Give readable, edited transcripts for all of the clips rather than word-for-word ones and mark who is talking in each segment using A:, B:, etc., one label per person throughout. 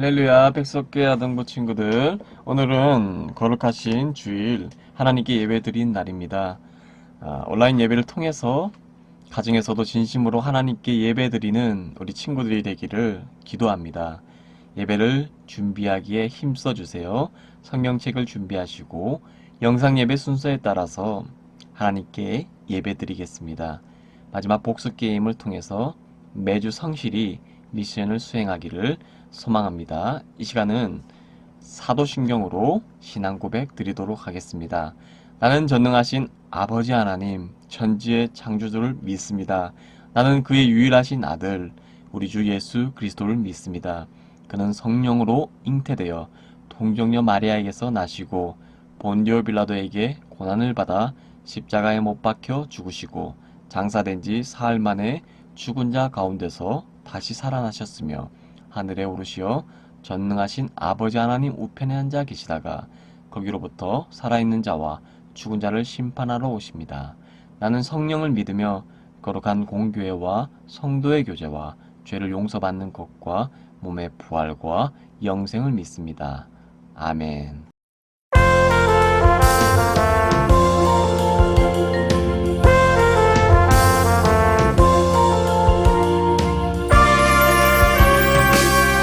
A: 할렐루야, 백석계 아동부 친구들. 오늘은 거룩하신 주일, 하나님께 예배드린 날입니다. 온라인 예배를 통해서 가정에서도 진심으로 하나님께 예배드리는 우리 친구들이 되기를 기도합니다. 예배를 준비하기에 힘써 주세요. 성경책을 준비하시고 영상 예배 순서에 따라서 하나님께 예배드리겠습니다. 마지막 복수 게임을 통해서 매주 성실히 미션을 수행하기를 소망합니다. 이 시간은 사도신경으로 신앙 고백 드리도록 하겠습니다. 나는 전능하신 아버지 하나님, 천지의 창조주를 믿습니다. 나는 그의 유일하신 아들, 우리 주 예수 그리스도를 믿습니다. 그는 성령으로 잉태되어 동정녀 마리아에게서 나시고 본디오 빌라도에게 고난을 받아 십자가에 못 박혀 죽으시고 장사된 지 사흘 만에 죽은 자 가운데서 다시 살아나셨으며 하늘에 오르시어 전능하신 아버지 하나님 우편에 앉아 계시다가 거기로부터 살아있는 자와 죽은 자를 심판하러 오십니다. 나는 성령을 믿으며 거룩한 공교회와 성도의 교제와 죄를 용서받는 것과 몸의 부활과 영생을 믿습니다. 아멘.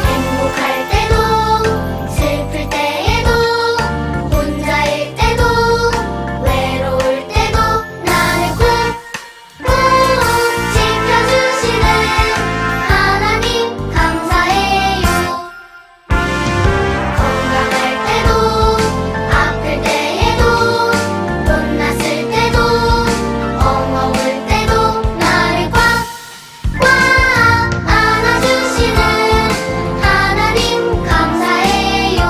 B: 행복할 때도 슬플 때에도 혼자일 때도 외로울 때도 나를 꾹꾹 지켜주시는 하나님 감사해요. 건강할 때도 아플 때에도 혼났을 때도 엉엉울 때도 나를 꽉꽉 안아주시는 하나님 감사해요.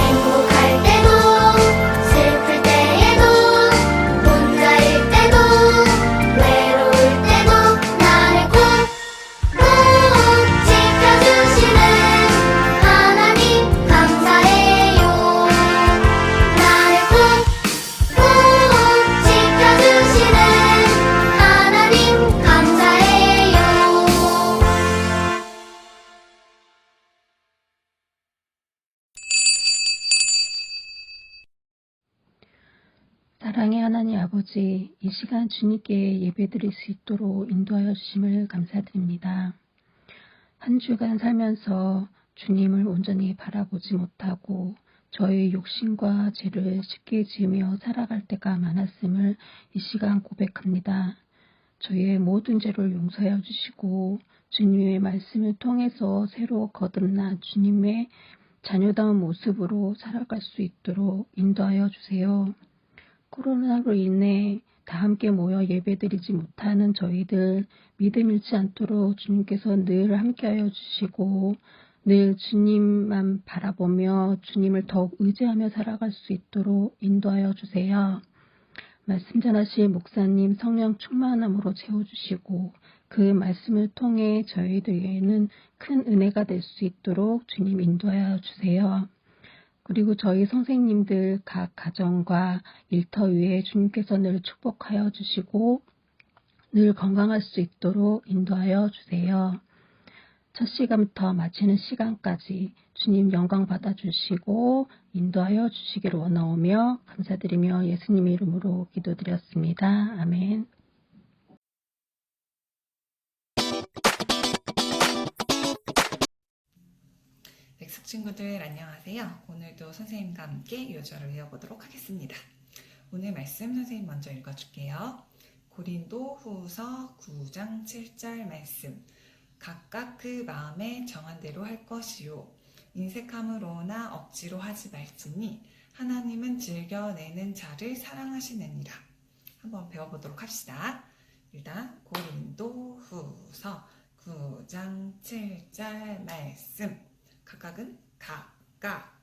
B: 행복할 때도 슬플 때에도 혼자일 때도 외로울 때도 나를 꾹꾹 지켜주시는 하나님 감사해요. 나를 꾹꾹 지켜주시는 하나님 감사해요.
C: 사랑의 하나님 아버지, 이 시간 주님께 예배드릴 수 있도록 인도하여 주심을 감사드립니다. 한 주간 살면서 주님을 온전히 바라보지 못하고 저의 욕심과 죄를 쉽게 지으며 살아갈 때가 많았음을 이 시간 고백합니다. 저의 모든 죄를 용서하여 주시고 주님의 말씀을 통해서 새로 거듭난 주님의 자녀다운 모습으로 살아갈 수 있도록 인도하여 주세요. 코로나로 인해 다 함께 모여 예배드리지 못하는 저희들 믿음 잃지 않도록 주님께서 늘 함께하여 주시고 늘 주님만 바라보며 주님을 더욱 의지하며 살아갈 수 있도록 인도하여 주세요. 말씀 전하실 목사님 성령 충만함으로 채워주시고 그 말씀을 통해 저희들에게는 큰 은혜가 될 수 있도록 주님 인도하여 주세요. 그리고 저희 선생님들 각 가정과 일터 위에 주님께서 늘 축복하여 주시고 늘 건강할 수 있도록 인도하여 주세요. 첫 시간부터 마치는 시간까지 주님 영광 받아주시고 인도하여 주시기를 원하오며 감사드리며 예수님의 이름으로 기도드렸습니다. 아멘.
D: 백석 친구들 안녕하세요. 오늘도 선생님과 함께 요절을 외워보도록 하겠습니다. 오늘 말씀 선생님 먼저 읽어줄게요. 고린도 후서 9장 7절 말씀. 각각 그 마음에 정한 대로 할 것이요 인색함으로나 억지로 하지 말지니 하나님은 즐겨내는 자를 사랑하시느니라. 한번 배워보도록 합시다. 일단 고린도 후서 9장 7절 말씀. 각각은 각각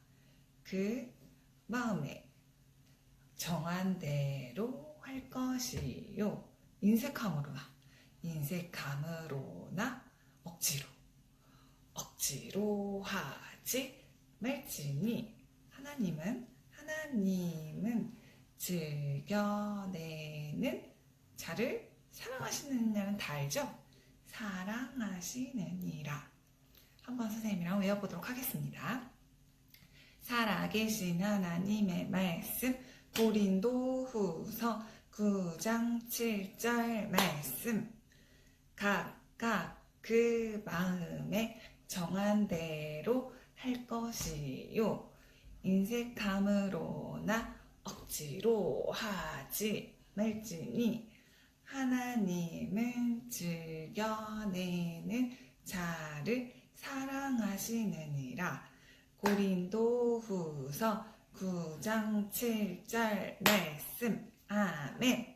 D: 그 마음에 정한 대로 할 것이요 인색함으로나 억지로 하지 말지니 하나님은 하나님은 즐겨내는 자를 사랑하시느냐는 다 알죠? 사랑하시느니라. 한번 선생님이랑 외워보도록 하겠습니다. 살아계신 하나님의 말씀, 고린도후서 9장 7절 말씀. 각각 그 마음에 정한 대로 할 것이요, 인색함으로나 억지로 하지 말지니 하나님은 즐겨내는 자를 사랑하시느니라. 고린도후서 9장 7절 말씀. 아멘.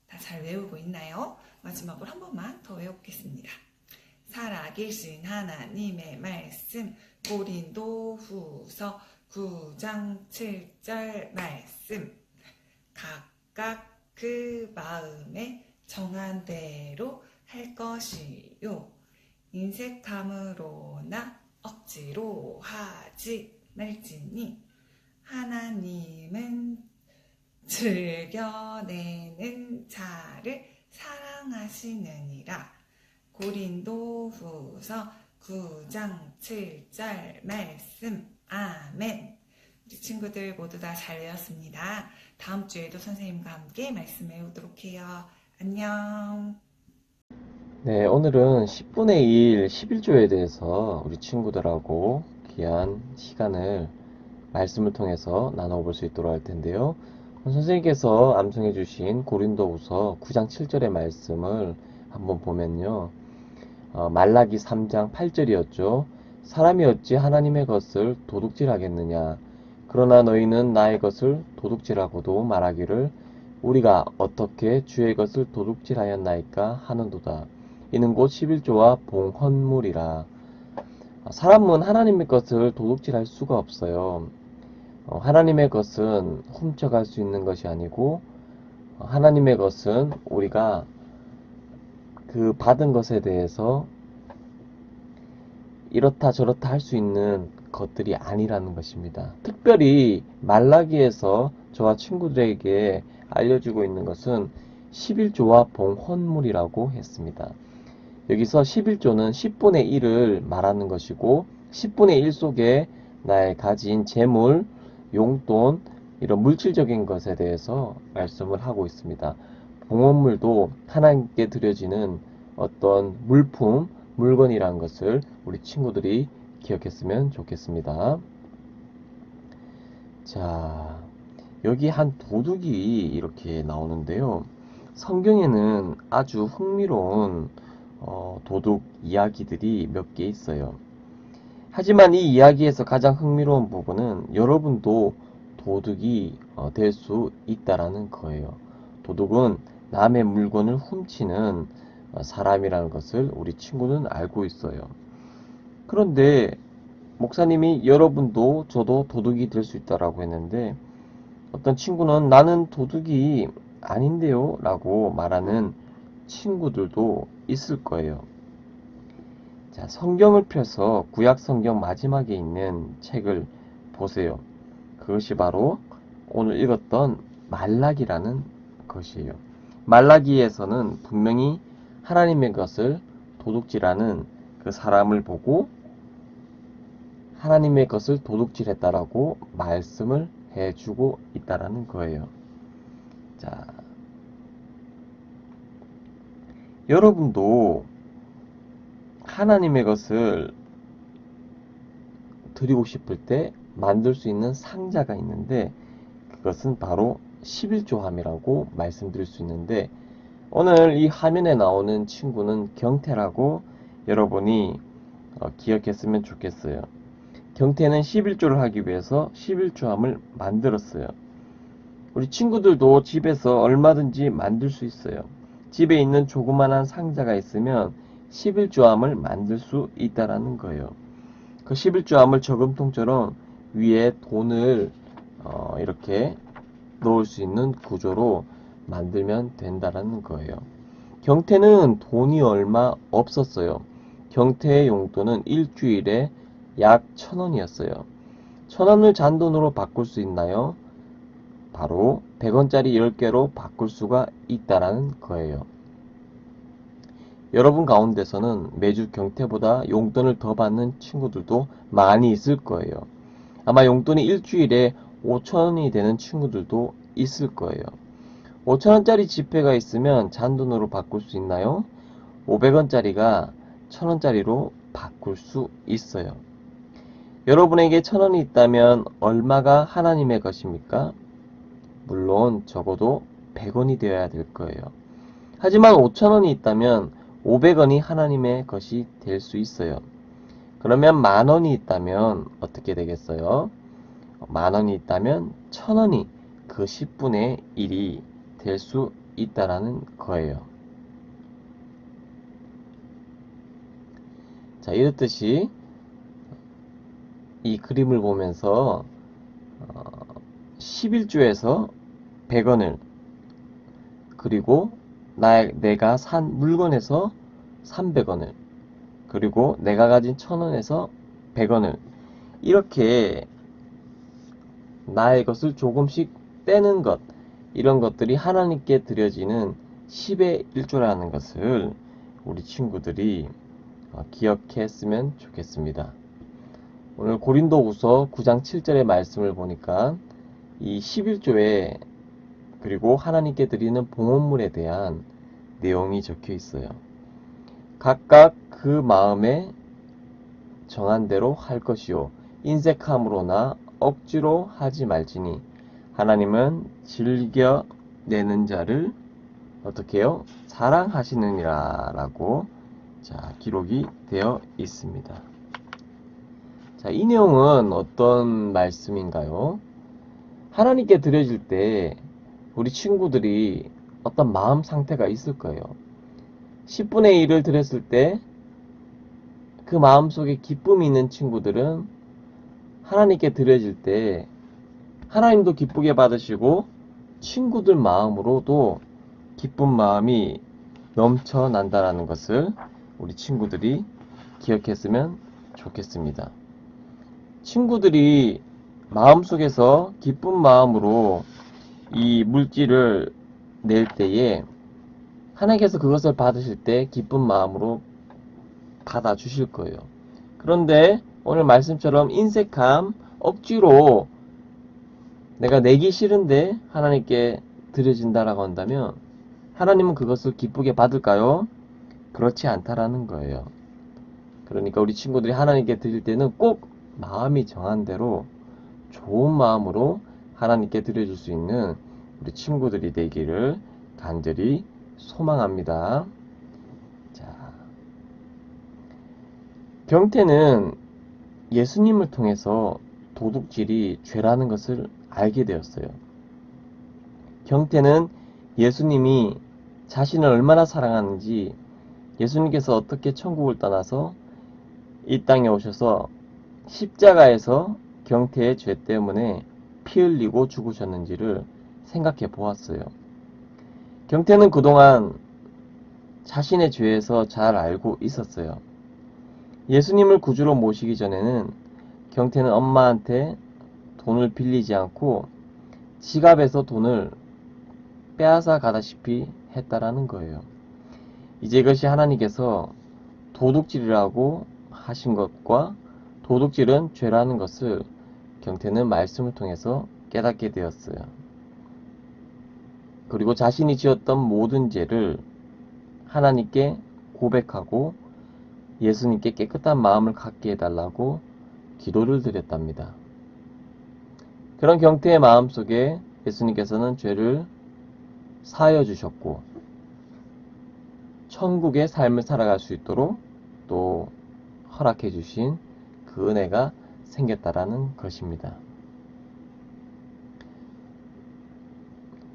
D: 다 잘 외우고 있나요? 마지막으로 한 번만 더 외워보겠습니다. 살아계신 하나님의 말씀, 고린도후서 9장 7절 말씀. 각각 그 마음에 정한 대로 할 것이요, 인색함으로나 억지로 하지 말지니 하나님은 즐겨내는 자를 사랑하시느니라. 고린도후서 9장 7절 말씀. 아멘. 우리 친구들 모두 다 잘 외웠습니다. 다음 주에도 선생님과 함께 말씀 외우도록 해요. 안녕.
A: 네, 오늘은 10분의 1, 11조에 대해서 우리 친구들하고 귀한 시간을 말씀을 통해서 나눠볼 수 있도록 할 텐데요. 선생님께서 암송해 주신 고린도후서 9장 7절의 말씀을 한번 보면요. 말라기 3장 8절이었죠. 사람이 어찌 하나님의 것을 도둑질하겠느냐. 그러나 너희는 나의 것을 도둑질하고도 말하기를 우리가 어떻게 주의 것을 도둑질하였나이까 하는도다. 이는 곧 11조와 봉헌물이라. 사람은 하나님의 것을 도둑질할 수가 없어요. 하나님의 것은 훔쳐갈 수 있는 것이 아니고, 하나님의 것은 우리가 그 받은 것에 대해서 이렇다 저렇다 할 수 있는 것들이 아니라는 것입니다. 특별히 말라기에서 저와 친구들에게 알려주고 있는 것은 11조와 봉헌물이라고 했습니다. 여기서 11조는 10분의 1을 말하는 것이고, 10분의 1 속에 나의 가진 재물, 용돈, 이런 물질적인 것에 대해서 말씀을 하고 있습니다. 봉헌물도 하나님께 드려지는 어떤 물품, 물건이라는 것을 우리 친구들이 기억했으면 좋겠습니다. 자, 여기 한 도둑이 이렇게 나오는데요. 성경에는 아주 흥미로운 도둑 이야기들이 몇 개 있어요. 하지만 이 이야기에서 가장 흥미로운 부분은 여러분도 도둑이 될 수 있다라는 거예요. 도둑은 남의 물건을 훔치는 사람이라는 것을 우리 친구는 알고 있어요. 그런데 목사님이 여러분도 저도 도둑이 될 수 있다라고 했는데, 어떤 친구는 나는 도둑이 아닌데요 라고 말하는 친구들도 있을 거예요. 자, 성경을 펴서 구약 성경 마지막에 있는 책을 보세요. 그것이 바로 오늘 읽었던 말라기라는 것이에요. 말라기에서는 분명히 하나님의 것을 도둑질하는 그 사람을 보고 하나님의 것을 도둑질했다라고 말씀을 해주고 있다라는 거예요. 자, 여러분도 하나님의 것을 드리고 싶을 때 만들 수 있는 상자가 있는데, 그것은 바로 11조함이라고 말씀드릴 수 있는데, 오늘 이 화면에 나오는 친구는 경태라고 여러분이 기억했으면 좋겠어요. 경태는 11조를 하기 위해서 11조함을 만들었어요. 우리 친구들도 집에서 얼마든지 만들 수 있어요. 집에 있는 조그만한 상자가 있으면 11조함을 만들 수 있다라는 거예요. 그 11조함을 저금통처럼 위에 돈을 이렇게 넣을 수 있는 구조로 만들면 된다라는 거예요. 경태는 돈이 얼마 없었어요. 경태의 용돈은 일주일에 약 1,000원이었어요. 1,000원을 잔돈으로 바꿀 수 있나요? 바로 100원짜리 10개로 바꿀 수가 있다라는 거예요. 여러분 가운데서는 매주 경태보다 용돈을 더 받는 친구들도 많이 있을 거예요. 아마 용돈이 일주일에 5,000원이 되는 친구들도 있을 거예요. 5,000원짜리 지폐가 있으면 잔돈으로 바꿀 수 있나요? 500원짜리가 1,000원짜리로 바꿀 수 있어요. 여러분에게 1,000원이 있다면 얼마가 하나님의 것입니까? 물론 적어도 100원이 되어야 될 거예요. 하지만 5,000원이 있다면 500원이 하나님의 것이 될 수 있어요. 그러면 10,000원이 있다면 어떻게 되겠어요? 10,000원이 있다면 1,000원이 그 10분의 1이 될 수 있다라는 거예요. 자, 이렇듯이 이 그림을 보면서 11조에서 100원을, 그리고 내가 산 물건에서 300원을, 그리고 내가 가진 1,000원에서 100원을 이렇게 나의 것을 조금씩 떼는 것, 이런 것들이 하나님께 드려지는 10의 1조라는 것을 우리 친구들이 기억했으면 좋겠습니다. 오늘 고린도후서 9장 7절의 말씀을 보니까 이 11조에 그리고 하나님께 드리는 봉헌물에 대한 내용이 적혀 있어요. 각각 그 마음에 정한 대로 할 것이요 인색함으로나 억지로 하지 말지니 하나님은 즐겨 내는 자를 어떻게 해요? 사랑하시느니라 라고 기록이 되어 있습니다. 자, 이 내용은 어떤 말씀인가요? 하나님께 드려질 때 우리 친구들이 어떤 마음 상태가 있을 거예요. 10분의 1을 드렸을 때 그 마음속에 기쁨이 있는 친구들은 하나님께 드려질 때 하나님도 기쁘게 받으시고 친구들 마음으로도 기쁜 마음이 넘쳐난다라는 것을 우리 친구들이 기억했으면 좋겠습니다. 친구들이 마음속에서 기쁜 마음으로 이 물질을 낼 때에 하나님께서 그것을 받으실 때 기쁜 마음으로 받아주실 거예요. 그런데 오늘 말씀처럼 인색함, 억지로 내가 내기 싫은데 하나님께 드려진다라고 한다면 하나님은 그것을 기쁘게 받을까요? 그렇지 않다라는 거예요. 그러니까 우리 친구들이 하나님께 드릴 때는 꼭 마음이 정한 대로 좋은 마음으로 하나님께 드려줄 수 있는 우리 친구들이 되기를 간절히 소망합니다. 자, 경태는 예수님을 통해서 도둑질이 죄라는 것을 알게 되었어요. 경태는 예수님이 자신을 얼마나 사랑하는지, 예수님께서 어떻게 천국을 떠나서 이 땅에 오셔서 십자가에서 경태의 죄 때문에 피 흘리고 죽으셨는지를 생각해 보았어요. 경태는 그동안 자신의 죄에서 잘 알고 있었어요. 예수님을 구주로 모시기 전에는 경태는 엄마한테 돈을 빌리지 않고 지갑에서 돈을 빼앗아 가다시피 했다라는 거예요. 이제 이것이 하나님께서 도둑질이라고 하신 것과 도둑질은 죄라는 것을 경태는 말씀을 통해서 깨닫게 되었어요. 그리고 자신이 지었던 모든 죄를 하나님께 고백하고 예수님께 깨끗한 마음을 갖게 해달라고 기도를 드렸답니다. 그런 경태의 마음속에 예수님께서는 죄를 사하여 주셨고 천국의 삶을 살아갈 수 있도록 또 허락해 주신 그 은혜가 생겼다라는 것입니다.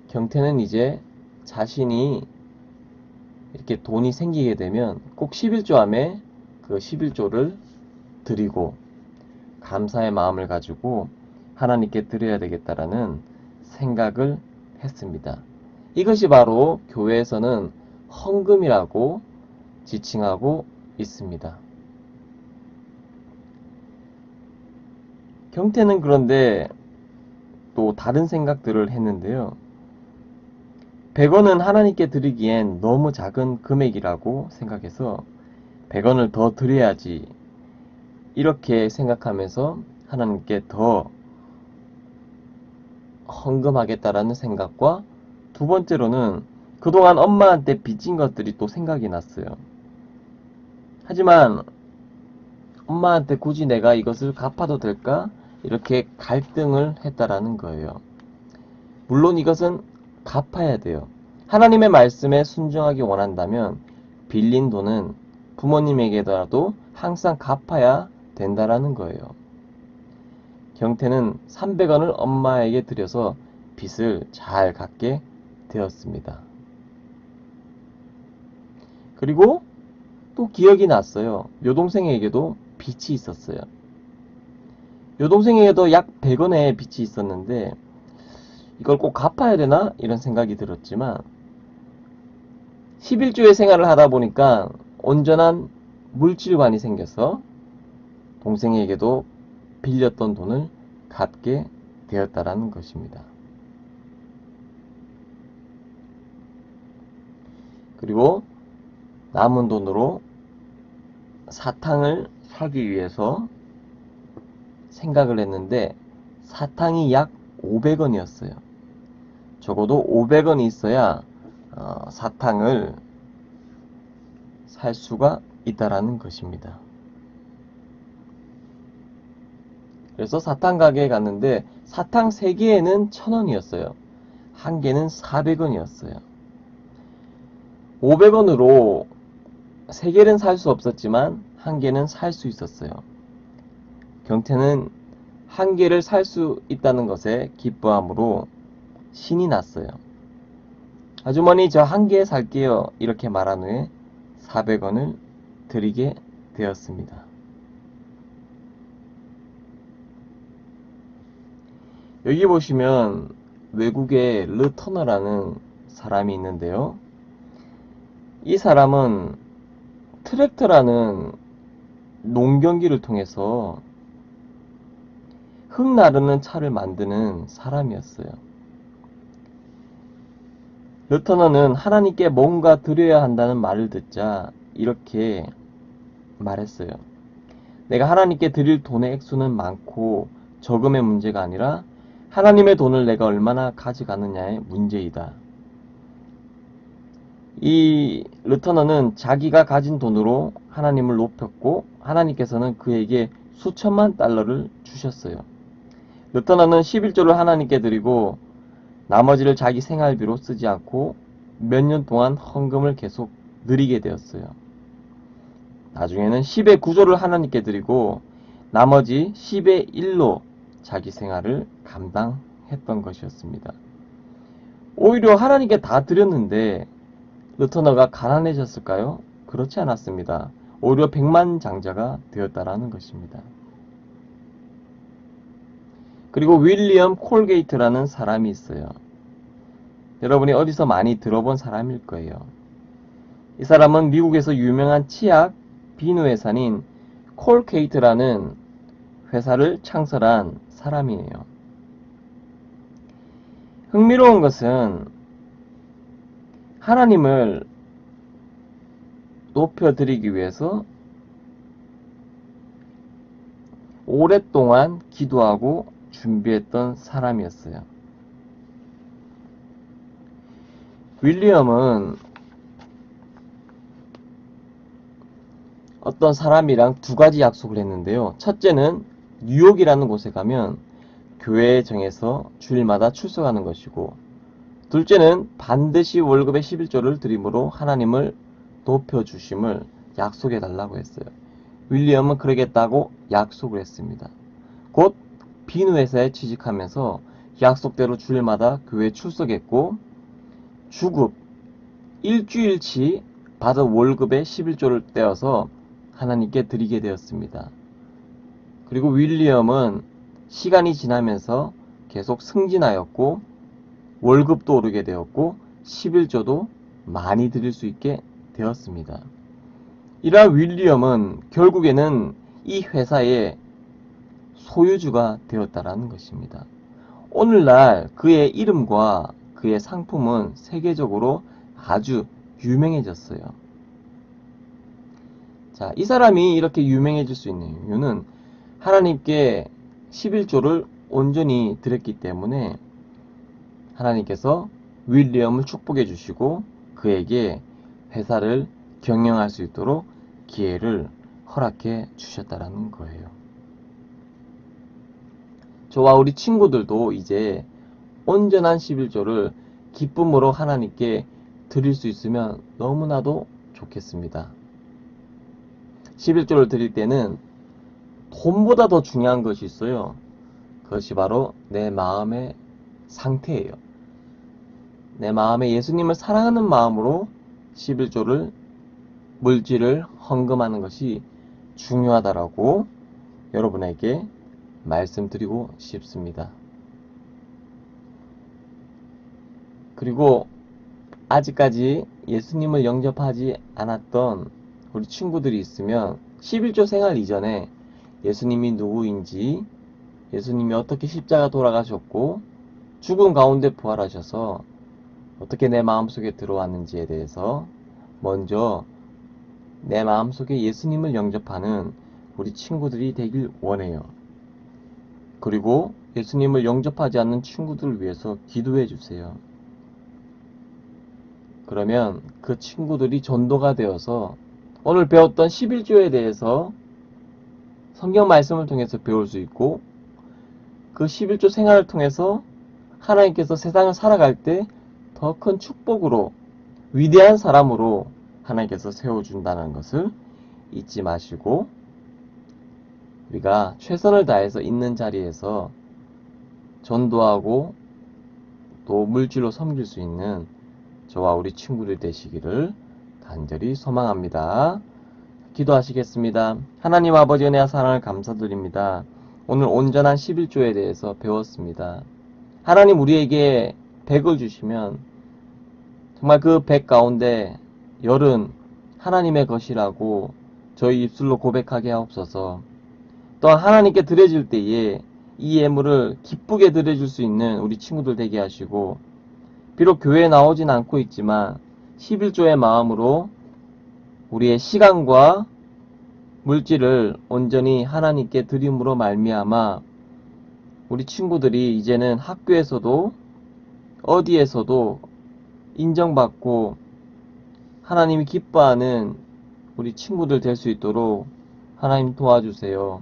A: 경태는 이제 자신이 이렇게 돈이 생기게 되면 꼭 11조함에 그 11조를 드리고 감사의 마음을 가지고 하나님께 드려야 되겠다라는 생각을 했습니다. 이것이 바로 교회에서는 헌금이라고 지칭하고 있습니다. 경태는 그런데 또 다른 생각들을 했는데요. 100원은 하나님께 드리기엔 너무 작은 금액이라고 생각해서 100원을 더 드려야지 이렇게 생각하면서 하나님께 더 헌금하겠다라는 생각과 두 번째로는 그동안 엄마한테 빚진 것들이 또 생각이 났어요. 하지만 엄마한테 굳이 내가 이것을 갚아도 될까? 이렇게 갈등을 했다라는 거예요. 물론 이것은 갚아야 돼요. 하나님의 말씀에 순종하기 원한다면 빌린 돈은 부모님에게라도 항상 갚아야 된다라는 거예요. 경태는 300원을 엄마에게 드려서 빚을 잘 갚게 되었습니다. 그리고 또 기억이 났어요. 여동생에게도 빚이 있었어요. 여동생에게도 약 100원의 빚이 있었는데 이걸 꼭 갚아야 되나? 이런 생각이 들었지만 11조의 생활을 하다 보니까 온전한 물질관이 생겨서 동생에게도 빌렸던 돈을 갚게 되었다라는 것입니다. 그리고 남은 돈으로 사탕을 사기 위해서 생각을 했는데 사탕이 약 500원이었어요. 적어도 500원이 있어야 사탕을 살 수가 있다라는 것입니다. 그래서 사탕 가게에 갔는데 사탕 3개에는 1000원이었어요. 한 개는 400원이었어요. 500원으로 3개는 살 수 없었지만 한 개는 살 수 있었어요. 경태는 한 개를 살 수 있다는 것에 기뻐함으로 신이 났어요. 아주머니 저 한 개 살게요. 이렇게 말한 후에 400원을 드리게 되었습니다. 여기 보시면 외국에 르터너라는 사람이 있는데요. 이 사람은 트랙터라는 농경기를 통해서 흙 나르는 차를 만드는 사람이었어요. 르터너는 하나님께 뭔가 드려야 한다는 말을 듣자 이렇게 말했어요. 내가 하나님께 드릴 돈의 액수는 많고 적음의 문제가 아니라 하나님의 돈을 내가 얼마나 가져가느냐의 문제이다. 이 르터너는 자기가 가진 돈으로 하나님을 높였고 하나님께서는 그에게 수천만 달러를 주셨어요. 르터너는 11조를 하나님께 드리고 나머지를 자기 생활비로 쓰지 않고 몇 년 동안 헌금을 계속 늘리게 되었어요. 나중에는 10의 9조를 하나님께 드리고 나머지 10의 1로 자기 생활을 감당했던 것이었습니다. 오히려 하나님께 다 드렸는데 르터너가 가난해졌을까요? 그렇지 않았습니다. 오히려 백만장자가 되었다라는 것입니다. 그리고 윌리엄 콜게이트라는 사람이 있어요. 여러분이 어디서 많이 들어본 사람일 거예요. 이 사람은 미국에서 유명한 치약 비누 회사인 콜게이트라는 회사를 창설한 사람이에요. 흥미로운 것은 하나님을 높여드리기 위해서 오랫동안 기도하고 준비했던 사람이었어요. 윌리엄은 어떤 사람이랑 2가지 약속을 했는데요. 첫째는 뉴욕이라는 곳에 가면 교회에 정해서 주일마다 출석하는 것이고, 둘째는 반드시 월급의 11조를 드림으로 하나님을 높여주심을 약속해달라고 했어요. 윌리엄은 그러겠다고 약속을 했습니다. 곧 비누회사에 취직하면서 약속대로 주일마다 교회에 출석했고 주급 일주일치 받은 월급의 11조를 떼어서 하나님께 드리게 되었습니다. 그리고 윌리엄은 시간이 지나면서 계속 승진하였고 월급도 오르게 되었고 11조도 많이 드릴 수 있게 되었습니다. 이러한 윌리엄은 결국에는 이 회사의 소유주가 되었다라는 것입니다. 오늘날 그의 이름과 그의 상품은 세계적으로 아주 유명해졌어요. 자, 이 사람이 이렇게 유명해질 수 있는 이유는 하나님께 11조를 온전히 드렸기 때문에 하나님께서 윌리엄을 축복해 주시고 그에게 회사를 경영할 수 있도록 기회를 허락해 주셨다라는 거예요. 저와 우리 친구들도 이제 온전한 11조를 기쁨으로 하나님께 드릴 수 있으면 너무나도 좋겠습니다. 11조를 드릴 때는 돈보다 더 중요한 것이 있어요. 그것이 바로 내 마음의 상태예요. 내 마음에 예수님을 사랑하는 마음으로 11조를 물질을 헌금하는 것이 중요하다라고 여러분에게 말씀드리고 싶습니다. 그리고 아직까지 예수님을 영접하지 않았던 우리 친구들이 있으면 11조 생활 이전에 예수님이 누구인지, 예수님이 어떻게 십자가 돌아가셨고 죽음 가운데 부활하셔서 어떻게 내 마음속에 들어왔는지에 대해서 먼저 내 마음속에 예수님을 영접하는 우리 친구들이 되길 원해요. 그리고 예수님을 영접하지 않는 친구들을 위해서 기도해 주세요. 그러면 그 친구들이 전도가 되어서 오늘 배웠던 11조에 대해서 성경 말씀을 통해서 배울 수 있고 그 11조 생활을 통해서 하나님께서 세상을 살아갈 때 더 큰 축복으로 위대한 사람으로 하나님께서 세워준다는 것을 잊지 마시고 우리가 최선을 다해서 있는 자리에서 전도하고 또 물질로 섬길 수 있는 저와 우리 친구들 되시기를 간절히 소망합니다. 기도하시겠습니다. 하나님 아버지 은혜와 사랑을 감사드립니다. 오늘 온전한 11조에 대해서 배웠습니다. 하나님 우리에게 100을 주시면 정말 그 100 가운데 10은 하나님의 것이라고 저희 입술로 고백하게 하옵소서. 또한 하나님께 드려질 때에 이 예물을 기쁘게 드려줄 수 있는 우리 친구들 되게 하시고 비록 교회에 나오진 않고 있지만 11조의 마음으로 우리의 시간과 물질을 온전히 하나님께 드림으로 말미암아 우리 친구들이 이제는 학교에서도 어디에서도 인정받고 하나님이 기뻐하는 우리 친구들 될 수 있도록 하나님 도와주세요.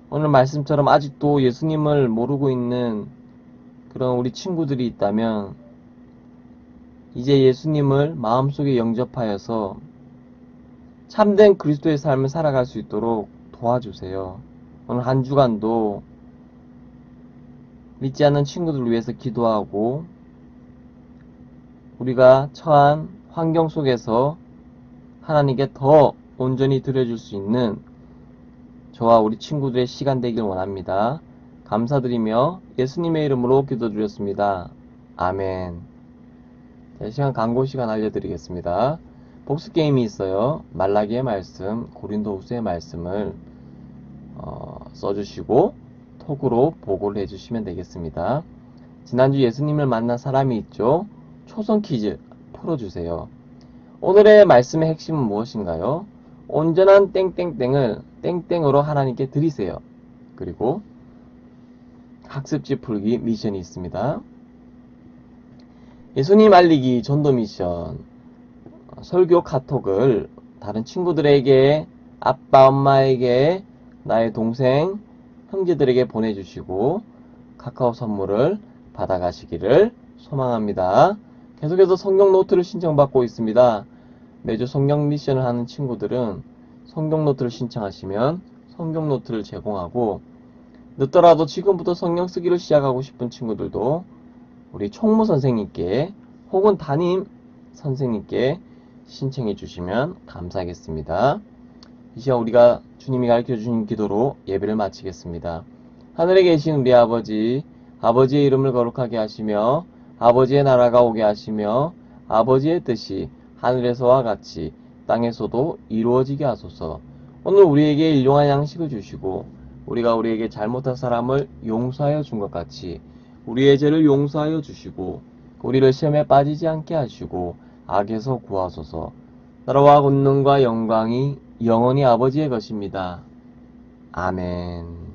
A: 오늘 말씀처럼 아직도 예수님을 모르고 있는 그런 우리 친구들이 있다면 이제 예수님을 마음속에 영접하여서 참된 그리스도의 삶을 살아갈 수 있도록 도와주세요. 오늘 한 주간도 믿지 않는 친구들을 위해서 기도하고 우리가 처한 환경 속에서 하나님께 더 온전히 드려줄 수 있는 저와 우리 친구들의 시간 되길 원합니다. 감사드리며 예수님의 이름으로 기도드렸습니다. 아멘. 자, 시간 광고 시간 알려드리겠습니다. 복수 게임이 있어요. 말라기의 말씀, 고린도후서의 말씀을 써주시고 톡으로 보고를 해주시면 되겠습니다. 지난주 예수님을 만난 사람이 있죠. 초성 퀴즈 풀어주세요. 오늘의 말씀의 핵심은 무엇인가요? 온전한 땡땡땡을 땡땡으로 하나님께 드리세요. 그리고 학습지 풀기 미션이 있습니다. 예수님 알리기 전도 미션, 설교 카톡을 다른 친구들에게, 아빠, 엄마에게, 나의 동생, 형제들에게 보내주시고 카카오 선물을 받아가시기를 소망합니다. 계속해서 성경 노트를 신청받고 있습니다. 매주 성경 미션을 하는 친구들은 성경 노트를 신청하시면 성경 노트를 제공하고 늦더라도 지금부터 성경 쓰기를 시작하고 싶은 친구들도 우리 총무 선생님께 혹은 담임 선생님께 신청해 주시면 감사하겠습니다. 이 시간 우리가 주님이 가르쳐 주신 기도로 예배를 마치겠습니다. 하늘에 계신 우리 아버지, 아버지의 이름을 거룩하게 하시며 아버지의 나라가 오게 하시며 아버지의 뜻이 하늘에서와 같이 땅에서도 이루어지게 하소서. 오늘 우리에게 일용할 양식을 주시고 우리가 우리에게 잘못한 사람을 용서하여 준 것 같이 우리의 죄를 용서하여 주시고 우리를 시험에 빠지지 않게 하시고 악에서 구하소서. 나라와 권능과 영광이 영원히 아버지의 것입니다. 아멘.